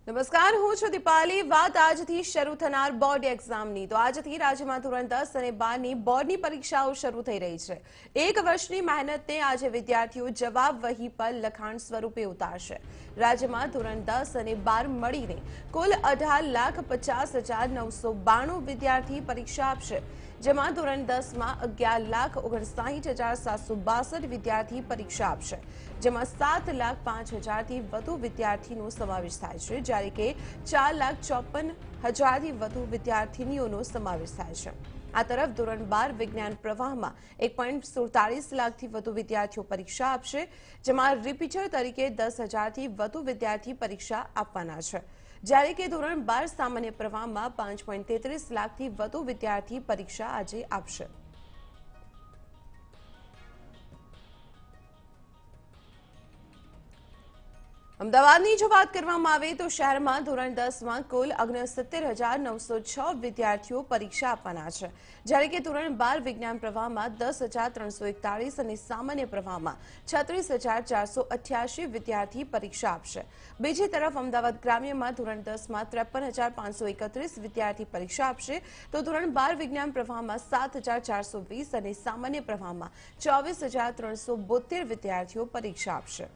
નમસ્કાર, હું છું દીપાલી। વાત આજથી શરૂ થનાર બોર્ડ એક્ઝામની તો આજથી રાજ્યમાં ધોરણ 10 અને 12ની બોર્ડની પરીક્ષાઓ શરૂ થઈ રહી છે। એક વર્ષની મહેનતને આજે વિદ્યાર્થીઓ જવાબ વહી પર લખાણ સ્વરૂપે ઉતારશે। રાજ્યમાં ધોરણ 10 અને 12 મળીને કુલ 18,50,992 વિદ્યાર્થી પરીક્ષા આપશે, જેમાં ધોરણ 10માં 11,59,762 વિદ્યાર્થી પરીક્ષા આપશે, જેમાં 7,05,000થી વધુ વિદ્યાર્થીનો સમાવેશ થાય છે, જ્યારે કે 4,54,000થી વધુ વિદ્યાર્થીનીઓનો સમાવેશ થાય છે। આ તરફ ધોરણ 12 વિજ્ઞાન પ્રવાહમાં 1.47 લાખથી વધુ વિદ્યાર્થીઓ પરીક્ષા આપશે, જેમાં રિપીટર તરીકે 10,000થી વધુ વિદ્યાર્થી પરીક્ષા આપવાના છે, જ્યારે કે ધોરણ 12 સામાન્ય પ્રવાહમાં 5.33 લાખથી વધુ વિદ્યાર્થી પરીક્ષા આજે આપશે। અમદાવાદની જો વાત કરવામાં આવે તો શહેરમાં ધોરણ 10માં કુલ 69,906 વિદ્યાર્થીઓ પરીક્ષા આપવાના છે, જ્યારે કે ધોરણ 12 વિજ્ઞાન પ્રવાહમાં 10,341 અને સામાન્ય પ્રવાહમાં 36,488 વિદ્યાર્થી પરીક્ષા આપશે। બીજી તરફ અમદાવાદ ગ્રામ્યમાં ધોરણ 10માં 53,531 વિદ્યાર્થી પરીક્ષા આપશે, તો ધોરણ 12 વિજ્ઞાન પ્રવાહમાં 7,420 અને સામાન્ય પ્રવાહમાં 24,372 વિદ્યાર્થીઓ પરીક્ષા આપશે।